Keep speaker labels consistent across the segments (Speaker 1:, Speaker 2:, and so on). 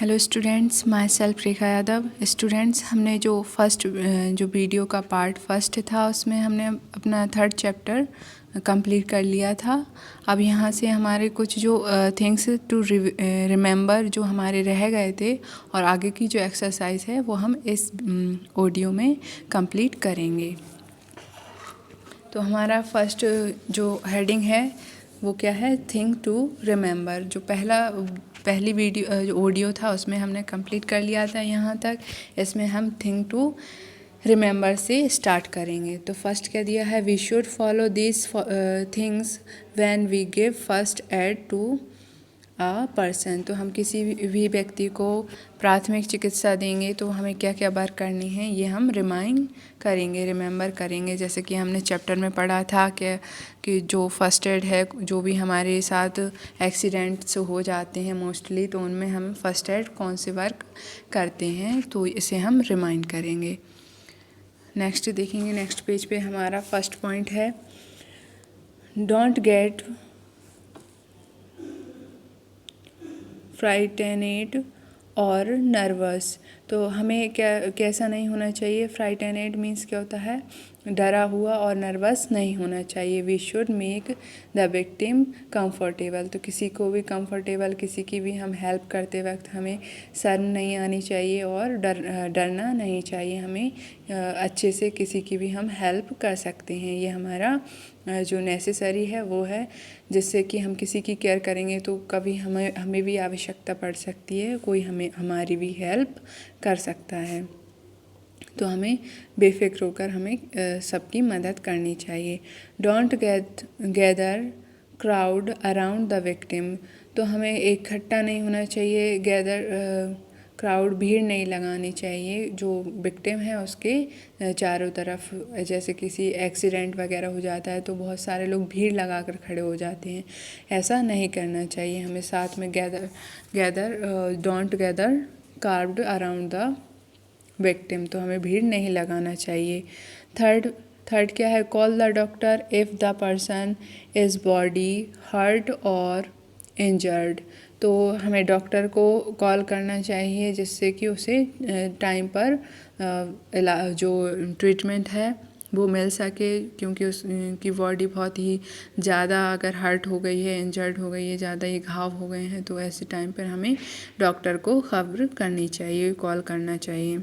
Speaker 1: Hello students, my self Rekha Yadav. Students, हमने जो जो वीडियो का पार्ट फर्स्ट था उसमें हमने अपना थर्ड चैप्टर कंप्लीट कर लिया था। अब यहाँ से हमारे कुछ जो थिंग्स टू रिमेंबर जो हमारे रह गए थे और आगे की जो एक्सरसाइज है वो हम इस ऑडियो में कंप्लीट करेंगे। तो हमारा फर्स्ट जो हेडिंग है वो क्या है, थिंग टू रिमेंबर। जो पहली वीडियो ऑडियो था उसमें हमने कंप्लीट कर लिया था यहाँ तक। इसमें हम थिंग टू रिमेंबर से स्टार्ट करेंगे। तो फर्स्ट क्या दिया है, we should follow this things when we give first aid to a person. तो हम किसी भी व्यक्ति को प्राथमिक चिकित्सा देंगे तो हमें क्या क्या बात करनी है ये हम रिमेंबर करेंगे। जैसे कि हमने चैप्टर में पढ़ा था कि जो फर्स्ट एड है, जो भी हमारे साथ एक्सीडेंट्स हो जाते हैं मोस्टली, तो उनमें हम फर्स्ट एड कौन से वर्क करते हैं, तो इसे हम रिमाइंड करेंगे। नेक्स्ट देखेंगे, नेक्स्ट पेज पे हमारा फर्स्ट पॉइंट है, डोंट गेट फ्राइटेनेड और नर्वस। तो हमें कैसा नहीं होना चाहिए। फ्राइटेनेड मीन्स क्या होता है, डरा हुआ, और नर्वस नहीं होना चाहिए। We should make the victim comfortable. तो किसी को भी कंफर्टेबल, किसी की भी हम हेल्प करते वक्त हमें शर्म नहीं आनी चाहिए और डरना नहीं चाहिए। हमें अच्छे से किसी की भी हम हेल्प कर सकते हैं। ये हमारा जो नेसेसरी है वो है, जिससे कि हम किसी की केयर करेंगे तो कभी हमें भी आवश्यकता पड़ सकती है, कोई हमारी भी हेल्प कर सकता है। तो हमें बेफिक्र होकर हमें सबकी मदद करनी चाहिए। Don't gather crowd around the victim. तो हमें इकट्ठा नहीं होना चाहिए, क्राउड, भीड़ नहीं लगानी चाहिए जो विक्टिम है उसके चारों तरफ। जैसे किसी एक्सीडेंट वगैरह हो जाता है तो बहुत सारे लोग भीड़ लगा कर खड़े हो जाते हैं, ऐसा नहीं करना चाहिए। हमें साथ में don't gather crowd around the victim. तो हमें भीड़ नहीं लगाना चाहिए। थर्ड क्या है, call the doctor if the person is body hurt और इंजर्ड। तो हमें डॉक्टर को कॉल करना चाहिए जिससे कि उसे टाइम पर जो ट्रीटमेंट है वो मिल सके, क्योंकि उसकी बॉडी बहुत ही ज़्यादा अगर हर्ट हो गई है, इंजर्ड हो गई है, ज़्यादा ये घाव हो गए हैं, तो ऐसे टाइम पर हमें डॉक्टर को खबर करनी चाहिए, कॉल करना चाहिए।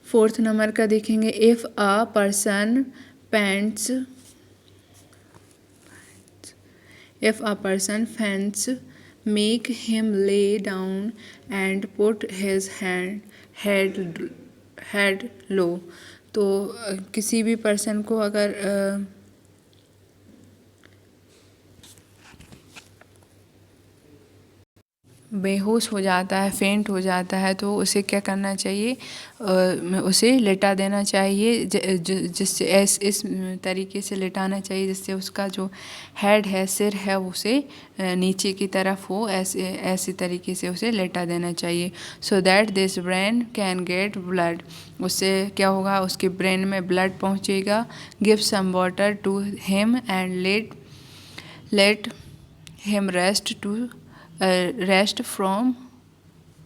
Speaker 1: फोर्थ नंबर का देखेंगे, if a person faints, make him lay down and put his head low। तो किसी भी पर्सन को अगर बेहोश हो जाता है, फेंट हो जाता है, तो उसे क्या करना चाहिए, उसे लेटा देना चाहिए, जिससे इस तरीके से लेटाना चाहिए जिससे उसका जो हेड है, सिर है, उसे नीचे की तरफ हो, ऐसे तरीके से उसे लेटा देना चाहिए। So that this brain can get blood. उससे क्या होगा, उसके ब्रेन में ब्लड पहुँचेगा। Give some water to him and let him rest from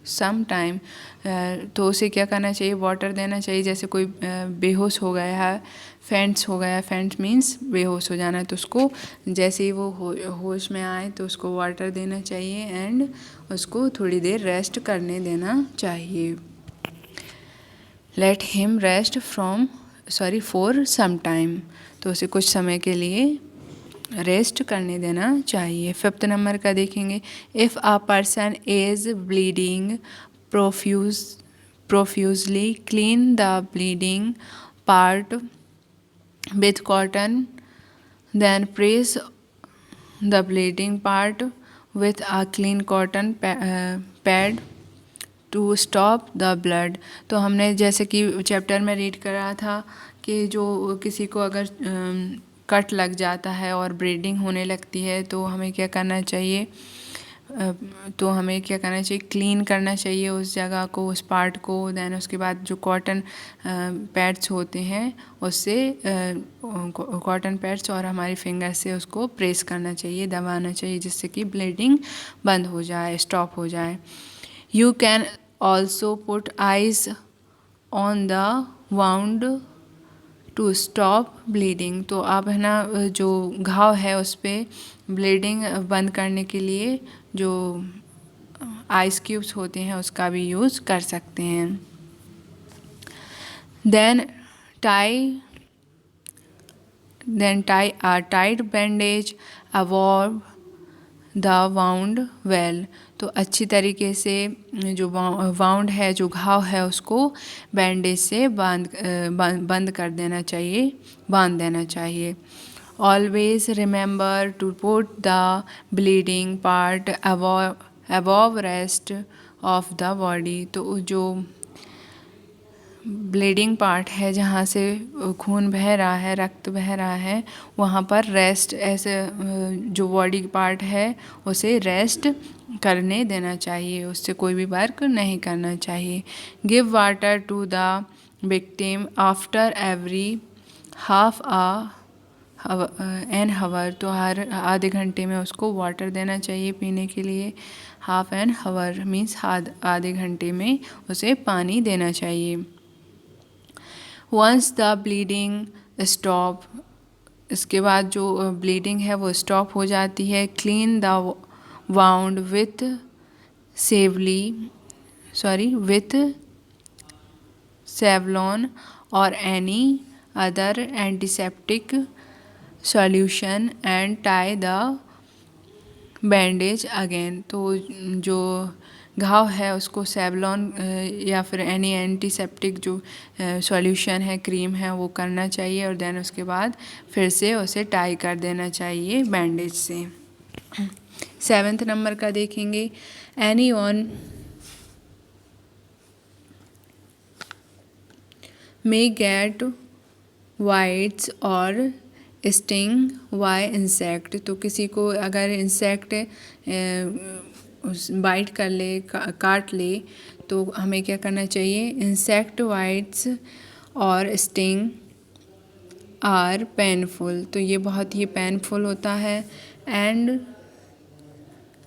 Speaker 1: some time. तो उसे क्या करना चाहिए, वाटर देना चाहिए। जैसे कोई बेहोश हो गया है, फेंट्स हो गया, फेंट्स मीन्स बेहोश हो जाना है, तो उसको जैसे ही वो होश में आए तो उसको वाटर देना चाहिए एंड उसको थोड़ी देर रेस्ट करने देना चाहिए। Let him rest for some time. तो उसे कुछ समय के लिए रेस्ट करने देना चाहिए। फिफ्थ नंबर का देखेंगे, if a person is bleeding profusely, clean the bleeding part with cotton, then press the bleeding part with a clean cotton pad to stop the blood. तो हमने जैसे कि चैप्टर में रीड करा था कि जो किसी को अगर कट लग जाता है और ब्लीडिंग होने लगती है तो हमें क्या करना चाहिए, तो हमें क्या करना चाहिए, क्लीन करना चाहिए उस जगह को, उस पार्ट को। देन उसके बाद जो कॉटन पैड्स होते हैं उससे कॉटन पैड्स और हमारी फिंगर से उसको प्रेस करना चाहिए, दबाना चाहिए, जिससे कि ब्लीडिंग बंद हो जाए, स्टॉप हो जाए। You can also put ice on the wound to stop bleeding. तो आप है ना जो घाव है उस पर ब्लीडिंग बंद करने के लिए जो आइस क्यूब्स होते हैं उसका भी यूज़ कर सकते हैं। Then tie a tight bandage above the wound well. तो अच्छी तरीके से जो वाउंड है, जो घाव है, उसको बैंडेज से बंद कर देना चाहिए, बांध देना चाहिए। Always remember to put the bleeding part above rest of the body. तो जो ब्लीडिंग पार्ट है, जहाँ से खून बह रहा है, रक्त बह रहा है, वहाँ पर रेस्ट, ऐसे जो बॉडी पार्ट है उसे रेस्ट करने देना चाहिए, उससे कोई भी वर्क नहीं करना चाहिए। Give water to the victim after every half an hour. तो हर आधे घंटे में उसको वाटर देना चाहिए पीने के लिए। हाफ एन हावर मीन्स आधे घंटे में उसे पानी देना चाहिए। वंस द ब्लीडिंग स्टॉप, इसके बाद जो ब्लीडिंग है वो स्टॉप हो जाती है। Clean the wound with Savlon और any other antiseptic solution and tie the bandage again. तो जो घाव है उसको सेवलॉन या फिर एनी एंटीसेप्टिक जो सॉल्यूशन है, क्रीम है, वो करना चाहिए और देन उसके बाद फिर से उसे टाई कर देना चाहिए बैंडेज से। 7th नंबर का देखेंगे। Any one may get bites और स्टिंग बाय इंसेक्ट। तो किसी को अगर इंसेक्ट बाइट कर ले, काट ले, तो हमें क्या करना चाहिए, इंसेक्ट बाइट्स और स्टिंग आर पेनफुल। तो ये बहुत ही पेनफुल होता है। एंड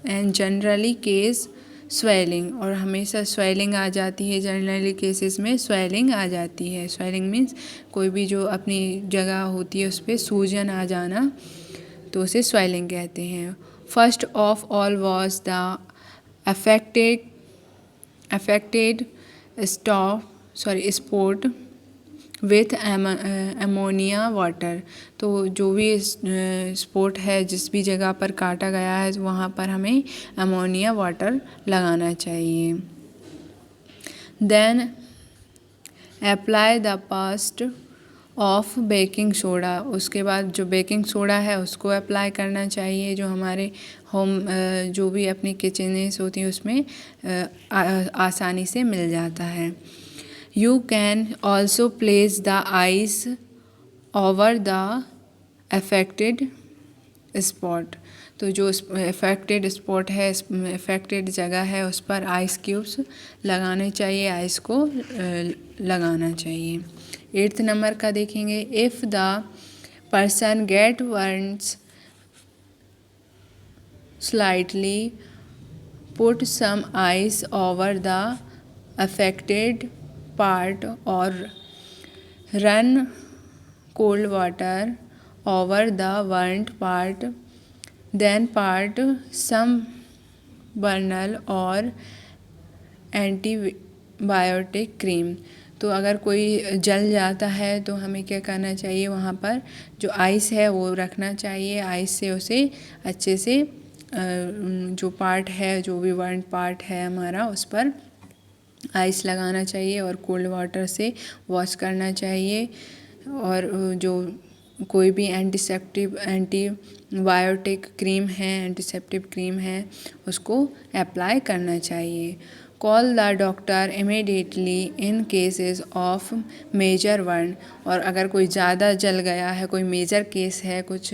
Speaker 1: जनरली केस स्वेलिंग, और हमेशा स्वेलिंग आ जाती है, जनरली केसेस में स्वेलिंग आ जाती है। स्वेलिंग मीन्स कोई भी जो अपनी जगह होती है उस पर सूजन आ जाना, तो उसे स्वेलिंग कहते हैं। First of all was the affected spot with ammonia water. तो जो भी स्पॉट है, जिस भी जगह पर काटा गया है, वहाँ पर हमें अमोनिया वाटर लगाना चाहिए। Then apply the paste of baking soda. उसके बाद जो बेकिंग सोडा है उसको अप्लाई करना चाहिए, जो हमारे होम जो भी अपनी किचनेस होती हैं उसमें आसानी से मिल जाता है। You can also place the ice over the affected spot। तो जो अफेक्टेड स्पॉट है, अफेक्टेड जगह है, उस पर आइस क्यूब्स लगाने चाहिए, आइस को लगाना चाहिए। 8th नंबर का देखेंगे। If the person get burns slightly put some ice over the affected part or run cold water over the burnt part, then part some burnal और एंटीबायोटिक क्रीम। तो अगर कोई जल जाता है तो हमें क्या करना चाहिए, वहाँ पर जो आइस है वो रखना चाहिए। आइस से उसे अच्छे से जो पार्ट है, जो भी बर्न पार्ट है हमारा, उस पर आइस लगाना चाहिए और कोल्ड वाटर से वॉश करना चाहिए। और जो कोई भी एंटीबायोटिक क्रीम है, एंटीसेप्टिक क्रीम है, उसको अप्लाई करना चाहिए। Call the doctor immediately in cases of major one. और अगर कोई ज़्यादा जल गया है, कोई मेजर केस है कुछ,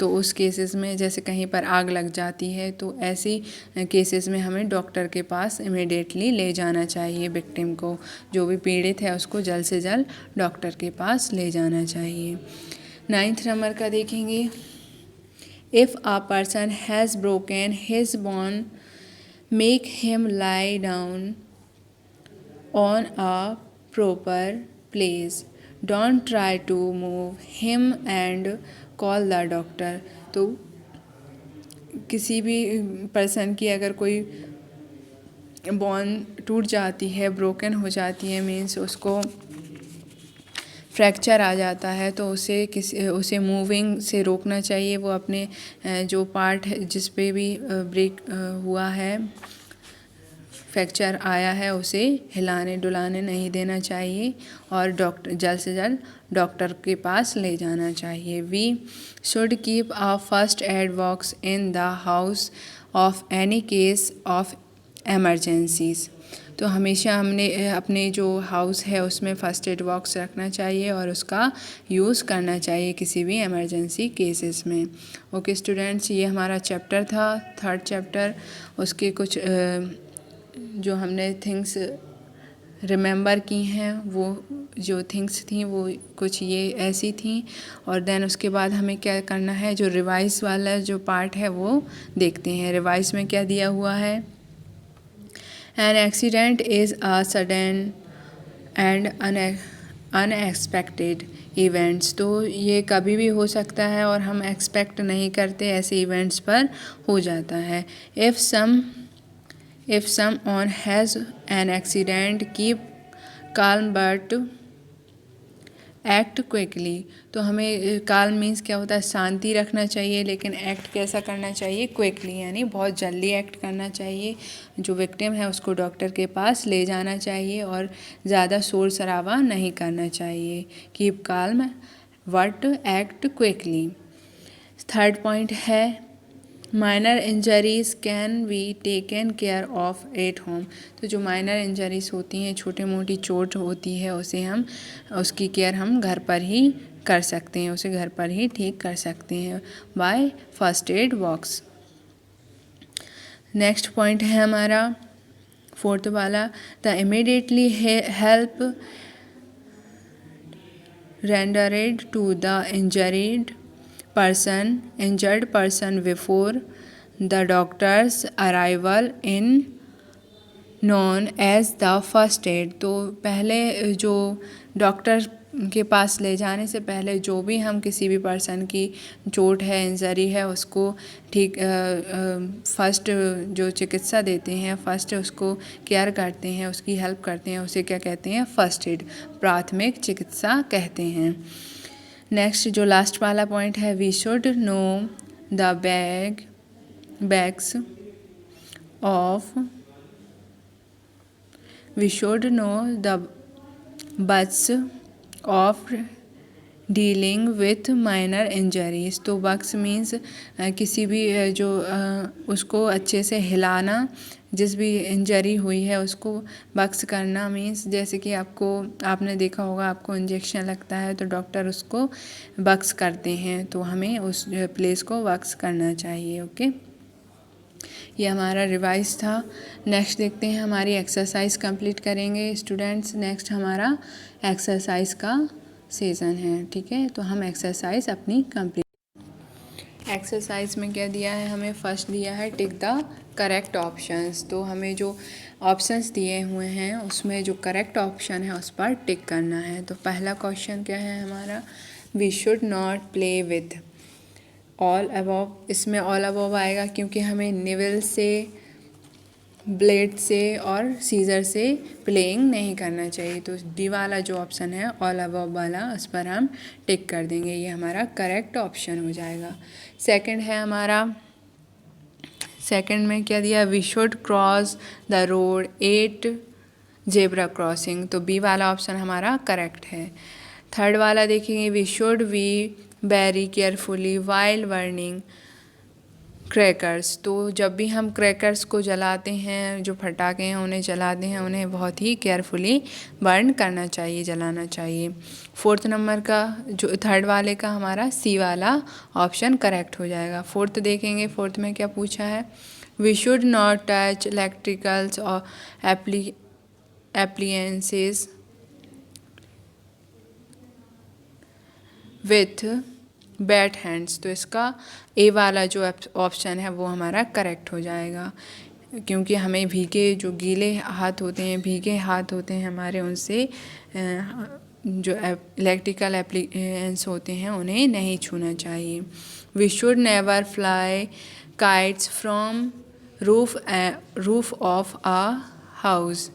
Speaker 1: तो उस केसेस में जैसे कहीं पर आग लग जाती है, तो ऐसी केसेस में हमें डॉक्टर के पास इमीडिएटली ले जाना चाहिए विक्टिम को। जो भी पीड़ित है उसको जल्द से जल्द डॉक्टर के पास ले जाना चाहिए। 9th नंबर का देखेंगे, if a person has broken his bone make him lie down on a proper place, don't try to move him and call the doctor. तो किसी भी पर्सन की अगर कोई बोन टूट जाती है, ब्रोकन हो जाती है, मीन्स उसको फ्रैक्चर आ जाता है, तो उसे मूविंग से रोकना चाहिए। वो अपने जो पार्ट है जिस पे भी ब्रेक हुआ है, फ्रैक्चर आया है, उसे हिलाने डुलाने नहीं देना चाहिए और डॉक्टर जल्द से जल्द डॉक्टर के पास ले जाना चाहिए। We should keep a first aid box in the house of any case of emergencies. तो हमेशा हमने अपने जो हाउस है उसमें फ़र्स्ट एड बॉक्स रखना चाहिए और उसका यूज़ करना चाहिए किसी भी इमरजेंसी केसेस में। ओके स्टूडेंट्स, ये हमारा चैप्टर था, 3rd चैप्टर। उसके कुछ जो हमने थिंग्स रिमेंबर की हैं, वो जो थिंग्स थी वो कुछ ये ऐसी थी। और देन उसके बाद हमें क्या करना है, जो रिवाइज वाला जो पार्ट है वो देखते हैं। रिवाइज में क्या दिया हुआ है, an accident is a sudden and unexpected events. तो ये कभी भी हो सकता है और हम एक्सपेक्ट नहीं करते ऐसे इवेंट्स पर हो जाता है। If someone has an accident, keep calm but act quickly। तो हमें calm मीन्स क्या होता है, शांति रखना चाहिए, लेकिन एक्ट कैसा करना चाहिए, क्विकली, यानी बहुत जल्दी एक्ट करना चाहिए। जो विक्टिम है उसको डॉक्टर के पास ले जाना चाहिए और ज़्यादा शोर शराबा नहीं करना चाहिए। Keep calm but act quickly। 3rd point है, minor injuries can be taken care of at home. तो जो माइनर इंजरीज़ होती हैं, छोटी मोटी चोट होती है, उसकी केयर हम घर पर ही कर सकते हैं, उसे घर पर ही ठीक कर सकते हैं by first aid box. Next point है हमारा 4th वाला, the immediately help rendered to the injured person before the doctor's arrival in known as the first aid। तो पहले जो डॉक्टर के पास ले जाने से पहले जो भी हम किसी भी पर्सन की चोट है, इंजरी है, उसको ठीक फर्स्ट जो चिकित्सा देते हैं, फर्स्ट उसको केयर करते हैं, उसकी हेल्प करते हैं, उसे क्या कहते हैं, फर्स्ट एड, प्राथमिक चिकित्सा कहते हैं। नेक्स्ट जो लास्ट वाला पॉइंट है, we should know the bags of we should know the bugs of dealing with minor injuries. तो बग्स मीन्स किसी भी जो उसको अच्छे से हिलाना, जिस भी इंजरी हुई है उसको बक्स करना, मीन्स जैसे कि आपने देखा होगा, आपको इंजेक्शन लगता है तो डॉक्टर उसको बक्स करते हैं, तो हमें उस प्लेस को बक्स करना चाहिए। ओके, ये हमारा रिवाइज था। नेक्स्ट देखते हैं, हमारी एक्सरसाइज कंप्लीट करेंगे स्टूडेंट्स। नेक्स्ट हमारा एक्सरसाइज का सेशन है, ठीक है। तो हम एक्सरसाइज अपनी कंप्लीट, एक्सरसाइज में क्या दिया है हमें, फर्स्ट दिया है टिक द करेक्ट ऑप्शंस। तो हमें जो ऑप्शंस दिए हुए हैं उसमें जो करेक्ट ऑप्शन है उस पर टिक करना है। तो पहला क्वेश्चन क्या है हमारा, we should not play with all above. इसमें ऑल अबव आएगा क्योंकि हमें निवल से, ब्लेड से और सीजर से प्लेइंग नहीं करना चाहिए। तो डी वाला जो ऑप्शन है ऑल अबव वाला, उस पर हम टिक कर देंगे, ये हमारा करेक्ट ऑप्शन हो जाएगा। सेकंड है हमारा, सेकंड में क्या दिया, we should cross the road 8 zebra crossing. तो बी वाला ऑप्शन हमारा करेक्ट है। थर्ड वाला देखेंगे, we should we very carefully while burning crackers. तो जब भी हम क्रैकर्स को जलाते हैं, जो पटाखे हैं उन्हें जलाते हैं, उन्हें बहुत ही केयरफुली बर्न करना चाहिए, जलाना चाहिए। फोर्थ नंबर का जो थर्ड वाले का हमारा सी वाला ऑप्शन करेक्ट हो जाएगा। फोर्थ देखेंगे, फोर्थ में क्या पूछा है, we should not touch electricals और एप्लियंसेस विथ बैट हैंड्स। तो इसका ए वाला जो ऑप्शन है वो हमारा करेक्ट हो जाएगा, क्योंकि हमें भीगे जो गीले हाथ होते हैं, भीगे हाथ होते हैं हमारे, उनसे जो इलेक्ट्रिकल एप्लीकेंस होते हैं उन्हें नहीं छूना चाहिए। We should never fly kites from roof of a house.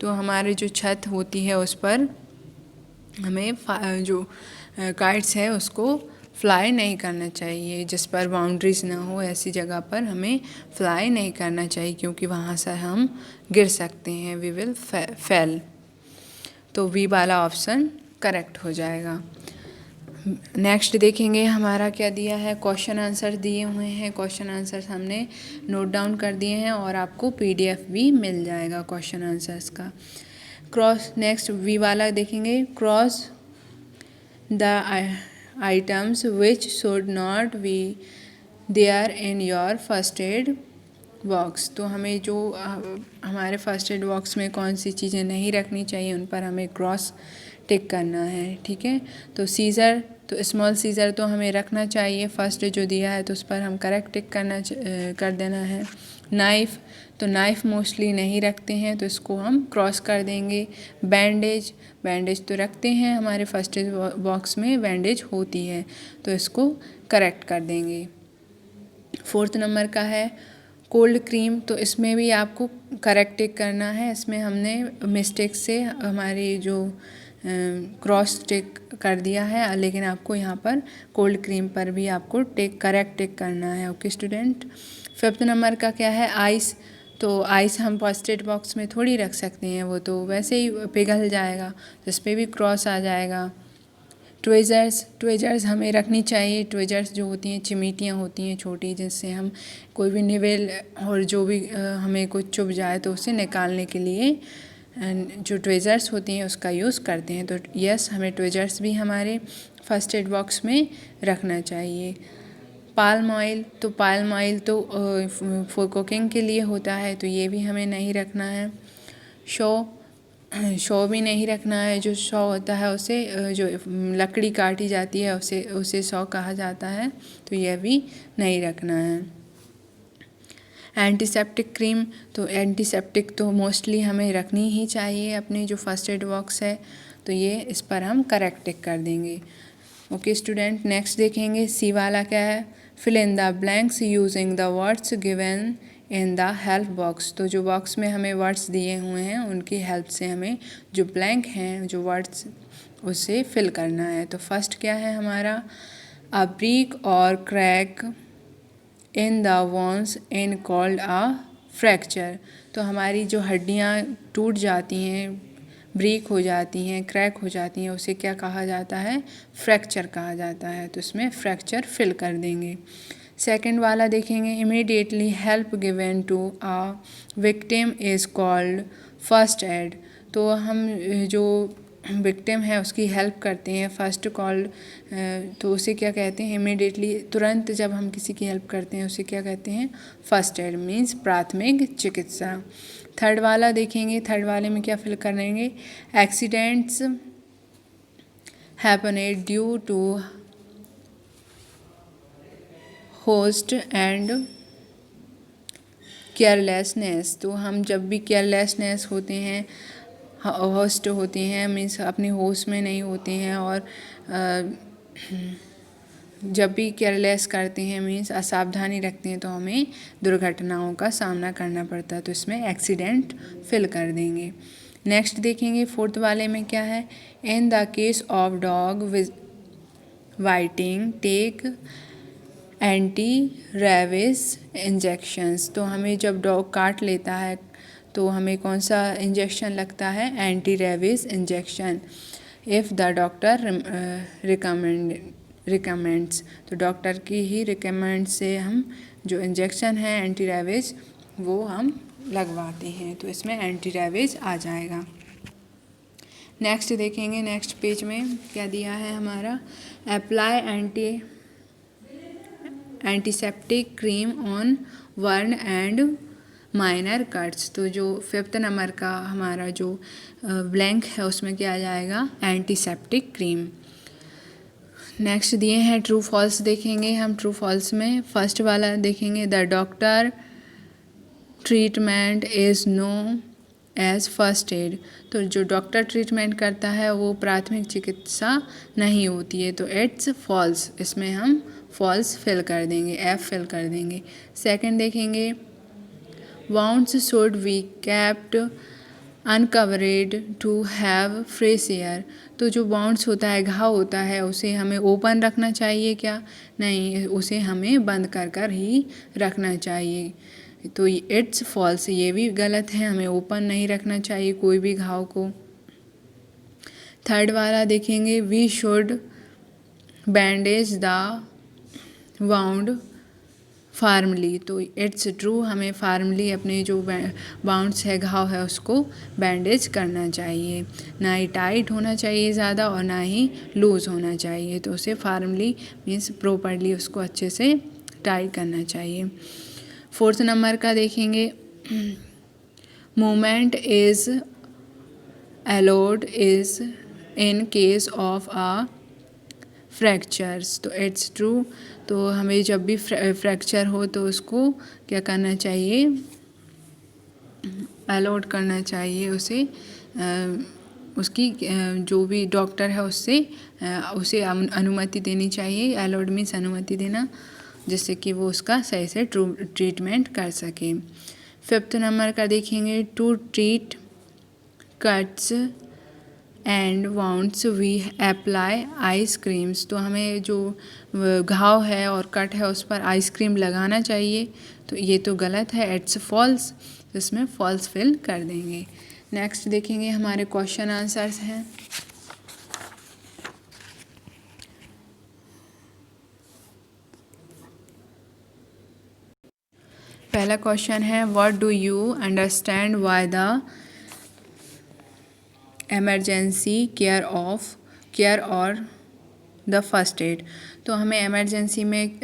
Speaker 1: तो हमारे जो छत होती है उस पर हमें जो काइट्स है उसको फ्लाई नहीं करना चाहिए, जिस पर बाउंड्रीज ना हो, ऐसी जगह पर हमें फ्लाई नहीं करना चाहिए, क्योंकि वहाँ से हम गिर सकते हैं, वी विल फेल। तो वी वाला ऑप्शन करेक्ट हो जाएगा। नेक्स्ट देखेंगे हमारा क्या दिया है, क्वेश्चन आंसर दिए हुए हैं। क्वेश्चन आंसर हमने नोट डाउन कर दिए हैं और आपको PDF भी मिल जाएगा क्वेश्चन आंसर्स का। क्रॉस, नेक्स्ट वी वाला देखेंगे, cross the items which should not be there in your first aid box. तो हमें जो हमारे फर्स्ट एड बॉक्स में कौन सी चीज़ें नहीं रखनी चाहिए उन पर हमें क्रॉस टिक करना है, ठीक है। तो सीज़र, तो स्मॉल सीज़र तो हमें रखना चाहिए, फर्स्ट जो दिया है तो उस पर हम करेक्ट टिक कर देना है। नाइफ़, तो नाइफ़ मोस्टली नहीं रखते हैं तो इसको हम क्रॉस कर देंगे। बैंडेज, बैंडेज तो रखते हैं, हमारे फर्स्ट एड बॉक्स में बैंडेज होती है तो इसको करेक्ट कर देंगे। फोर्थ नंबर का है कोल्ड क्रीम, तो इसमें भी आपको करेक्ट टिक करना है। इसमें हमने मिस्टेक से हमारी जो क्रॉस टिक कर दिया है, लेकिन आपको यहाँ पर कोल्ड क्रीम पर भी आपको करेक्ट टिक करना है। Okay student. फिफ्थ नंबर का क्या है, आइस। तो आइस हम फर्स्ट एड बॉक्स में थोड़ी रख सकते हैं, वो तो वैसे ही पिघल जाएगा, तो इस पर भी क्रॉस आ जाएगा। ट्वेजर्स, ट्वेजर्स हमें रखनी चाहिए। ट्वेजर्स जो होती हैं चिमीटियाँ होती हैं छोटी, जिससे हम कोई भी निवेल और जो भी हमें कुछ चुभ जाए तो उसे निकालने के लिए जो ट्वेजर्स होती हैं उसका यूज़ करते हैं। तो यस, हमें ट्वेजर्स भी हमारे फर्स्ट एड बॉक्स में रखना चाहिए। पाल्म ऑयल, तो पाल्म ऑयल तो फॉर कुकिंग के लिए होता है, तो ये भी हमें नहीं रखना है। शो भी नहीं रखना है। जो शो होता है उसे जो लकड़ी काटी जाती है उसे शो कहा जाता है, तो यह भी नहीं रखना है। एंटीसेप्टिक क्रीम, तो एंटीसेप्टिक तो मोस्टली हमें रखनी ही चाहिए अपनी जो फर्स्ट एड बॉक्स है, तो ये इस पर हम करेक्ट टिक कर देंगे। Okay student. नेक्स्ट देखेंगे सी वाला क्या है, fill in the blanks using the words given in the help box. तो जो बॉक्स में हमें वर्ड्स दिए हुए हैं उनकी हेल्प से हमें जो ब्लैंक हैं जो वर्ड्स उसे फिल करना है। तो फर्स्ट क्या है हमारा, अ ब्रेक और crack in the bones in called a fracture. तो हमारी जो हड्डियाँ टूट जाती हैं, ब्रेक हो जाती हैं, क्रैक हो जाती हैं, उसे क्या कहा जाता है, फ्रैक्चर कहा जाता है। तो इसमें फ्रैक्चर फिल कर देंगे। सेकंड वाला देखेंगे, immediately help given to a victim is called first aid. तो हम जो विक्टिम है उसकी हेल्प करते हैं, फर्स्ट कॉल्ड, तो उसे क्या कहते हैं, इमीडिएटली, तुरंत जब हम किसी की हेल्प करते हैं उसे क्या कहते हैं, फर्स्ट एड मीन्स प्राथमिक चिकित्सा। थर्ड वाला देखेंगे, थर्ड वाले में क्या फिल करेंगे, accidents happened due to haste and carelessness. तो हम जब भी केयरलेसनेस होते हैं, होस्ट होते हैं मीन्स अपने होश में नहीं होते हैं, और जब भी केयरलेस करते हैं मीन्स असावधानी रखते हैं, तो हमें दुर्घटनाओं का सामना करना पड़ता है। तो इसमें एक्सीडेंट फिल कर देंगे। नेक्स्ट देखेंगे फोर्थ वाले में क्या है, in the case of dog biting take anti rabies injections. तो हमें जब डॉग काट लेता है तो हमें कौन सा इंजेक्शन लगता है, anti rabies injection, if the doctor recommends, तो डॉक्टर की ही रिकमेंड से हम जो इंजेक्शन है एंटी रैबीज वो हम लगवाते हैं, तो इसमें एंटी रैबीज आ जाएगा। नेक्स्ट देखेंगे, नेक्स्ट पेज में क्या दिया है हमारा, apply antiseptic cream on burn and minor cuts. तो जो 5th नंबर का हमारा जो ब्लैंक है उसमें क्या आ जाएगा, एंटीसेप्टिक क्रीम। नेक्स्ट दिए हैं ट्रू फॉल्स देखेंगे हम। ट्रू फॉल्स में फर्स्ट वाला देखेंगे, the doctor treatment is no as first aid. तो जो डॉक्टर ट्रीटमेंट करता है वो प्राथमिक चिकित्सा नहीं होती है, तो इट्स फॉल्स, इसमें हम फॉल्स फिल कर देंगे, एफ फिल कर देंगे। सेकंड देखेंगे, wounds should be kept uncovered to have fresh air. तो जो वाउंड्स होता है, घाव होता है, उसे हमें ओपन रखना चाहिए क्या, नहीं, उसे हमें बंद कर कर ही रखना चाहिए, तो इट्स फॉल्स, ये भी गलत है, हमें ओपन नहीं रखना चाहिए कोई भी घाव को। थर्ड वाला देखेंगे, we should bandage the wound firmly. तो इट्स ट्रू, हमें फार्मली अपने जो बाउंड्स है, घाव है, उसको बैंडेज करना चाहिए, ना ही टाइट होना चाहिए ज़्यादा और ना ही लूज़ होना चाहिए, तो उसे फार्मली मीन्स प्रॉपरली उसको अच्छे से टाइट करना चाहिए। फोर्थ नंबर का देखेंगे, movement is allowed is in case of a fractures. तो इट्स ट्रू, तो हमें जब भी फ्रैक्चर हो तो उसको क्या करना चाहिए, अलाउड करना चाहिए उसे, उसकी जो भी डॉक्टर है उससे उसे अनुमति देनी चाहिए। अलाउड मीन्स अनुमति देना, जिससे कि वो उसका सही से ट्रीटमेंट कर सके। 5th नंबर का देखेंगे, to treat cuts and wounds we apply ice creams. तो हमें जो घाव है और कट है उस पर आइसक्रीम लगाना चाहिए, तो ये तो गलत है, इट्स फॉल्स, इसमें फॉल्स फिल कर देंगे। नेक्स्ट देखेंगे, हमारे क्वेश्चन आंसर्स हैं। पहला क्वेश्चन है, what do you understand by the emergency care और द फर्स्ट एड। तो हमें इमरजेंसी में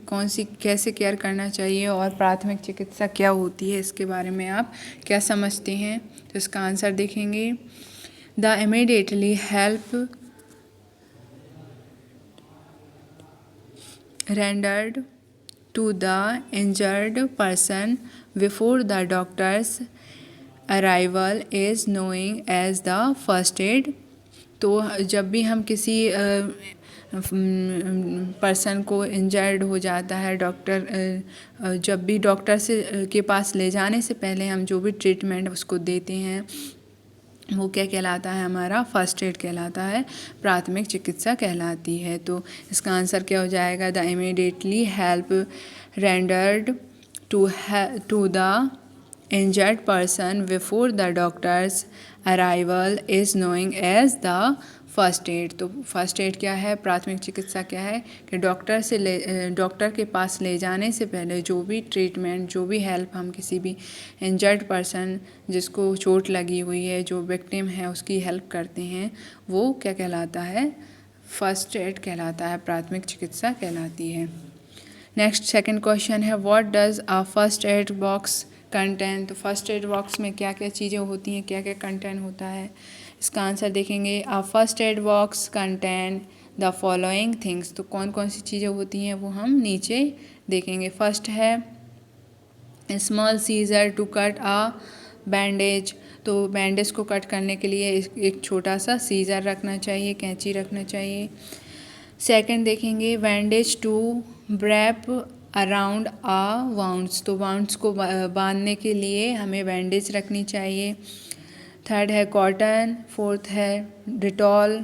Speaker 1: कौन सी कैसे केयर करना चाहिए और प्राथमिक चिकित्सा क्या होती है, इसके बारे में आप क्या समझते हैं, तो इसका आंसर देखेंगे, the immediately help rendered to the injured person before the doctor's arrival is known as the first aid। तो जब भी हम किसी पर्सन को इंजर्ड हो जाता है, जब भी डॉक्टर से के पास ले जाने से पहले हम जो भी ट्रीटमेंट उसको देते हैं वो क्या कहलाता है, हमारा फर्स्ट एड कहलाता है, प्राथमिक चिकित्सा कहलाती है। तो इसका आंसर क्या हो जाएगा, the immediately help rendered to the injured person before the doctor's arrival is knowing as the first aid. तो फर्स्ट एड क्या है, प्राथमिक चिकित्सा क्या है कि डॉक्टर के पास ले जाने से पहले जो भी ट्रीटमेंट, जो भी हेल्प हम किसी भी इंजर्ड पर्सन जिसको चोट लगी हुई है, जो विक्टिम है, उसकी हेल्प करते हैं, वो क्या कहलाता है, फर्स्ट एड कहलाता है, प्राथमिक चिकित्सा कहलाती है। नेक्स्ट सेकंड क्वेश्चन है, what does a first aid box contain. तो फर्स्ट एड बॉक्स में क्या क्या चीज़ें होती हैं, क्या क्या कंटेन होता है, इसका आंसर देखेंगे, अ first aid box contain the following things. तो कौन कौन सी चीज़ें होती हैं वो हम नीचे देखेंगे। फर्स्ट है small scissor to cut a bandage. तो बैंडेज को कट करने के लिए एक छोटा सा सीजर रखना चाहिए, कैंची रखना चाहिए। सेकंड देखेंगे, bandage to wrap around a wounds. तो वाउंड्स को बांधने के लिए हमें बैंडेज रखनी चाहिए। थर्ड है कॉटन। फोर्थ है डिटॉल।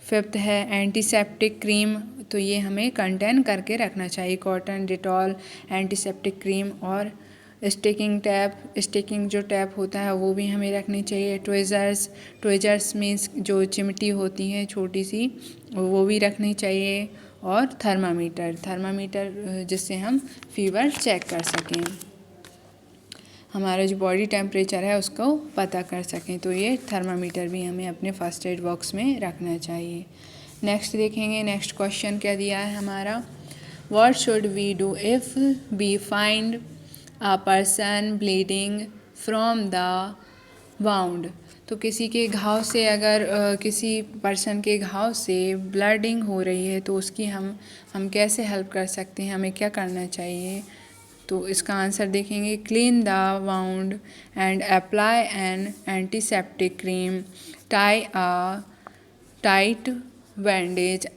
Speaker 1: फिफ्थ है एंटीसेप्टिक क्रीम। तो ये हमें कंटेन करके रखना चाहिए, कॉटन, डिटॉल, एंटीसेप्टिक क्रीम और स्टिकिंग जो टैप होता है वो भी हमें रखनी चाहिए। ट्विज़र्स मीन्स जो चिमटी होती है छोटी सी, वो भी रखनी चाहिए। और थर्मामीटर जिससे हम फीवर चेक कर सकें, हमारा जो बॉडी टेम्परेचर है उसको पता कर सकें। तो ये थर्मामीटर भी हमें अपने फर्स्ट एड बॉक्स में रखना चाहिए। नेक्स्ट देखेंगे, नेक्स्ट क्वेश्चन क्या दिया है हमारा, what should we do if we find a person bleeding from the wound. तो किसी के घाव से अगर किसी पर्सन के घाव से ब्लडिंग हो रही है तो उसकी हम कैसे हेल्प कर सकते हैं, हमें क्या करना चाहिए। तो इसका आंसर देखेंगे, clean the wound and apply N antiseptic cream, tie a tight bandage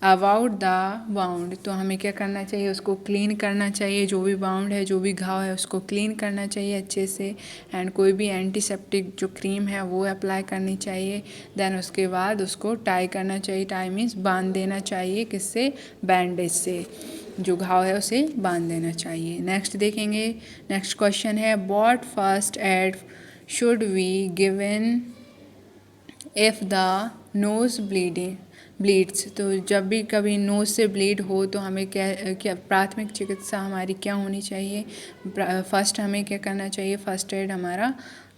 Speaker 1: about the wound. तो हमें क्या करना चाहिए, उसको क्लीन करना चाहिए, जो भी वाउंड है, जो भी घाव है उसको क्लीन करना चाहिए अच्छे से। एंड कोई भी एंटीसेप्टिक जो क्रीम है वो अप्लाई करनी चाहिए। देन उसके बाद उसको टाई करना चाहिए। टाई मीन्स बांध देना चाहिए, किससे, बैंडेज से, जो घाव है उसे बांध देना चाहिए। नेक्स्ट देखेंगे, नेक्स्ट क्वेश्चन है, what first aid should we given if the nose bleeds. तो जब भी कभी नोज़ से ब्लीड हो तो हमें क्या प्राथमिक चिकित्सा हमारी क्या होनी चाहिए, फर्स्ट हमें क्या करना चाहिए, फर्स्ट एड हमारा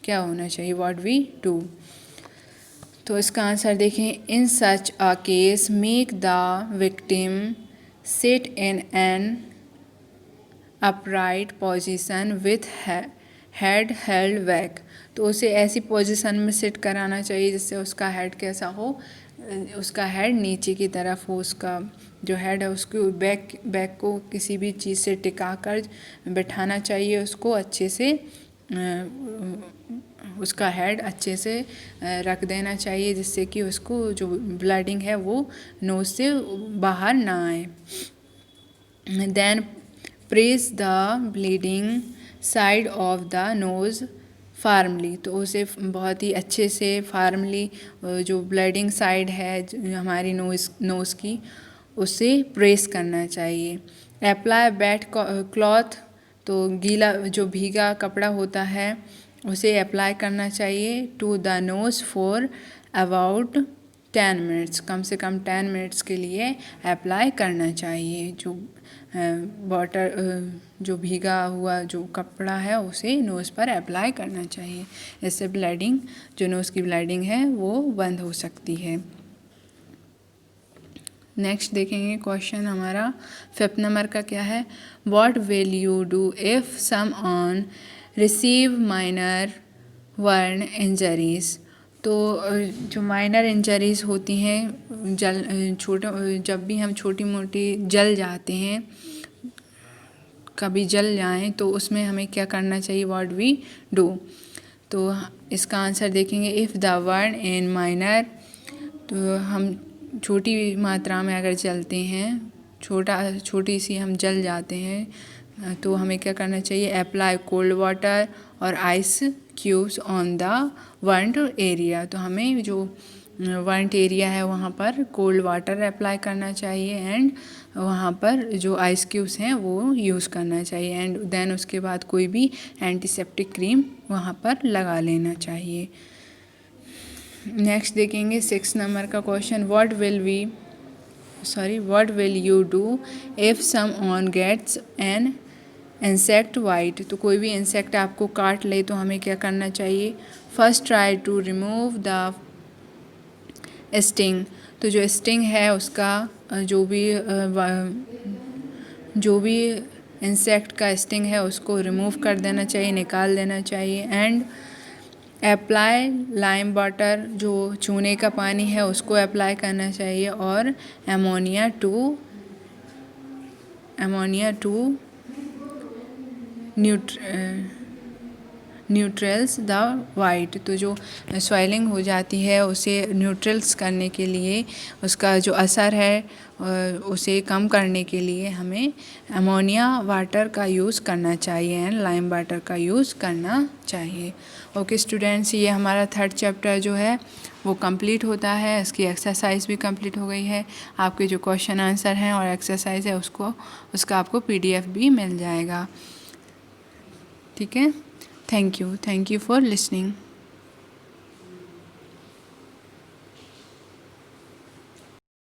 Speaker 1: क्या होना चाहिए, व्हाट वी डू। तो इसका आंसर देखें, in such a case make the victim sit in an upright position with head held back. तो उसे ऐसी पोजीशन में सिट कराना चाहिए जिससे उसका हेड कैसा हो, उसका हेड नीचे की तरफ हो, उसका जो हेड है उसको बैक को किसी भी चीज़ से टिका कर बैठाना चाहिए, उसको अच्छे से उसका हेड अच्छे से रख देना चाहिए जिससे कि उसको जो ब्लीडिंग है वो नोज़ से बाहर ना आए। Then press the bleeding side of the nose firmly. तो उसे बहुत ही अच्छे से फार्मली जो ब्लीडिंग साइड है हमारी नोज़ की, उसे प्रेस करना चाहिए। अप्लाई वेट क्लॉथ, तो गीला जो भीगा कपड़ा होता है उसे अप्लाई करना चाहिए to the nose for about 10 minutes, कम से कम 10 मिनट्स के लिए अप्लाई करना चाहिए। जो वाटर जो भीगा हुआ जो कपड़ा है उसे नोज़ पर अप्लाई करना चाहिए, इससे ब्लीडिंग, जो नोज़ की ब्लीडिंग है वो बंद हो सकती है। नेक्स्ट देखेंगे क्वेश्चन हमारा 5th नंबर का क्या है, what will you do if someone receive minor burn injuries. तो जो माइनर इंजरीज़ होती हैं, जब भी हम छोटी मोटी जल जाते हैं, कभी जल जाएं तो उसमें हमें क्या करना चाहिए, व्हाट वी डू। तो इसका आंसर देखेंगे, if the burn in minor, तो हम छोटी मात्रा में अगर जलते हैं, छोटी सी हम जल जाते हैं तो हमें क्या करना चाहिए, अप्लाई कोल्ड वाटर और ice cubes on the burned area. तो हमें जो बर्न्ड एरिया है वहाँ पर कोल्ड वाटर अप्लाई करना चाहिए एंड वहाँ पर जो आइस क्यूब्स हैं वो यूज़ करना चाहिए एंड देन उसके बाद कोई भी एंटीसेप्टिक क्रीम वहाँ पर लगा लेना चाहिए। नेक्स्ट देखेंगे 6 नंबर का question, what will you do if someone gets an insect bite. तो कोई भी इंसेक्ट आपको काट ले तो हमें क्या करना चाहिए, first try to remove the sting. तो जो स्टिंग है उसका जो भी इंसेक्ट का स्टिंग है उसको रिमूव कर देना चाहिए, निकाल देना चाहिए। एंड अप्लाई लाइम वाटर, जो चूने का पानी है उसको अप्लाई करना चाहिए, और ammonia to neutralise the bite. तो जो स्वेलिंग हो जाती है उसे न्यूट्रल्स करने के लिए, उसका जो असर है उसे कम करने के लिए हमें अमोनिया वाटर का यूज़ करना चाहिए एंड लाइम वाटर का यूज़ करना चाहिए। ओके स्टूडेंट्स, ये हमारा 3rd चैप्टर जो है वो कंप्लीट होता है, इसकी एक्सरसाइज भी कंप्लीट हो गई है। आपके जो क्वेश्चन आंसर हैं और एक्सरसाइज है उसका आपको PDF भी मिल जाएगा। ठीक है। Thank you for listening.